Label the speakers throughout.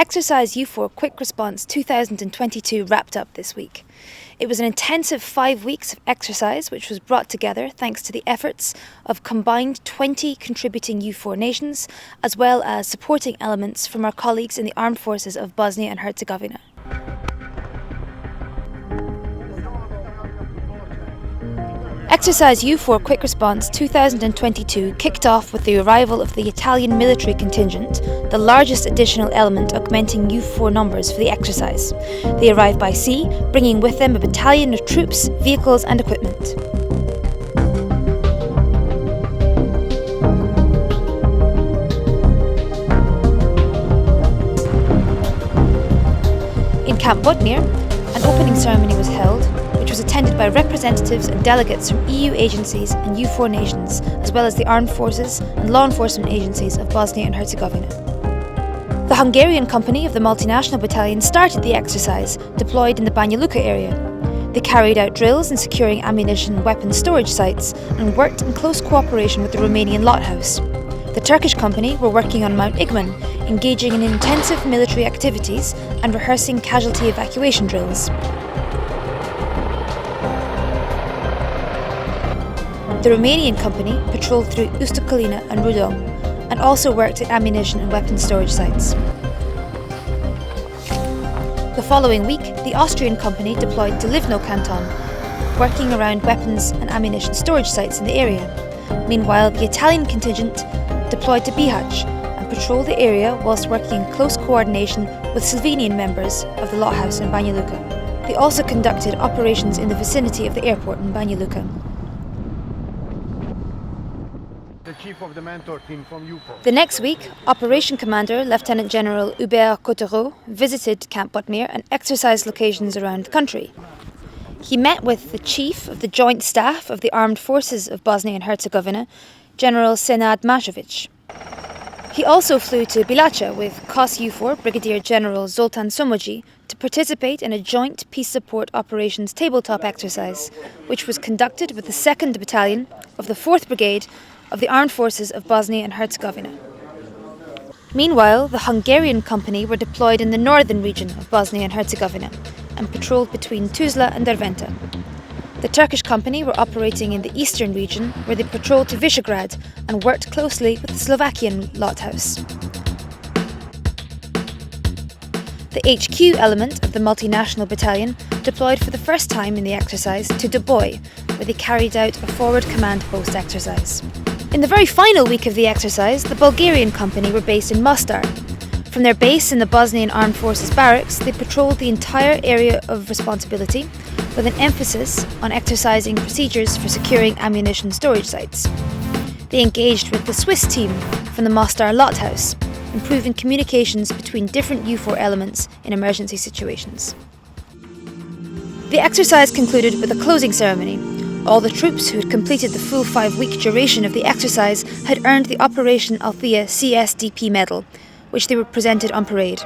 Speaker 1: Exercise EUFOR Quick Response 2022 wrapped up this week. It was an intensive 5 weeks of exercise which was brought together thanks to the efforts of combined 20 contributing EUFOR nations, as well as supporting elements from our colleagues in the armed forces of Bosnia and Herzegovina. Exercise EUFOR Quick Response 2022 kicked off with the arrival of the Italian military contingent, the largest additional element augmenting EUFOR numbers for the exercise. They arrived by sea, bringing with them a battalion of troops, vehicles and equipment. In Camp Botmir, an opening ceremony was held, which was attended by representatives and delegates from EU agencies and EUFOR nations, as well as the armed forces and law enforcement agencies of Bosnia and Herzegovina. The Hungarian company of the multinational battalion started the exercise, deployed in the Banja Luka area. They carried out drills in securing ammunition and weapons storage sites and worked in close cooperation with the Romanian Lot House. The Turkish company were working on Mount Igman, engaging in intensive military activities and rehearsing casualty evacuation drills. The Romanian company patrolled through Ustocolina and Rudong, and also worked at ammunition and weapons storage sites. The following week, the Austrian company deployed to Livno canton, working around weapons and ammunition storage sites in the area. Meanwhile, the Italian contingent deployed to Bihać and patrolled the area whilst working in close coordination with Slovenian members of the Lot House in Banja Luka. They also conducted operations in the vicinity of the airport in Banja Luka.
Speaker 2: The chief of the mentor team from EUFOR.
Speaker 1: The next week, Operation Commander Lieutenant General Hubert Cottereau visited Camp Botmir and exercise locations around the country. He met with the Chief of the Joint Staff of the Armed Forces of Bosnia and Herzegovina, General Senad Mašović. He also flew to Bilača with COS EUFOR Brigadier General Zoltan Somoji to participate in a joint peace support operations tabletop exercise, which was conducted with the 2nd Battalion of the 4th Brigade of the Armed Forces of Bosnia and Herzegovina. Meanwhile, the Hungarian company were deployed in the northern region of Bosnia and Herzegovina and patrolled between Tuzla and Derventa. The Turkish company were operating in the eastern region, where they patrolled to Visegrad and worked closely with the Slovakian Lot House. The HQ element of the multinational battalion deployed for the first time in the exercise to Doboj, where they carried out a forward command post exercise. In the very final week of the exercise, the Bulgarian company were based in Mostar. From their base in the Bosnian Armed Forces barracks, they patrolled the entire area of responsibility, with an emphasis on exercising procedures for securing ammunition storage sites. They engaged with the Swiss team from the Mostar Lot House, improving communications between different EUFOR elements in emergency situations. The exercise concluded with a closing ceremony. All the troops who had completed the full 5-week duration of the exercise had earned the Operation Althea CSDP medal, which they were presented on parade.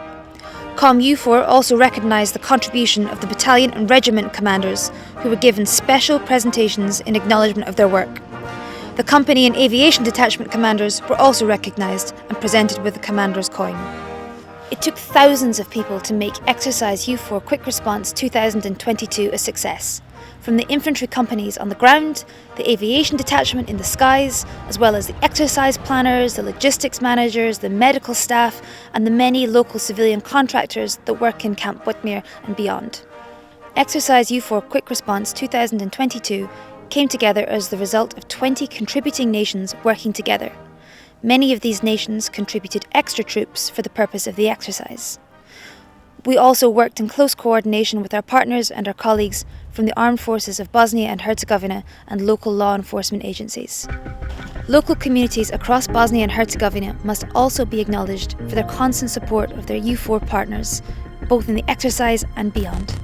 Speaker 1: COM EUFOR also recognised the contribution of the battalion and regiment commanders, who were given special presentations in acknowledgement of their work. The company and aviation detachment commanders were also recognised and presented with the commander's coin. It took thousands of people to make Exercise EUFOR Quick Response 2022 a success. From the infantry companies on the ground, the aviation detachment in the skies, as well as the exercise planners, the logistics managers, the medical staff, and the many local civilian contractors that work in Camp Botmir and beyond. Exercise EUFOR Quick Response 2022 came together as the result of 20 contributing nations working together. Many of these nations contributed extra troops for the purpose of the exercise. We also worked in close coordination with our partners and our colleagues from the Armed Forces of Bosnia and Herzegovina and local law enforcement agencies. Local communities across Bosnia and Herzegovina must also be acknowledged for their constant support of their EUFOR partners, both in the exercise and beyond.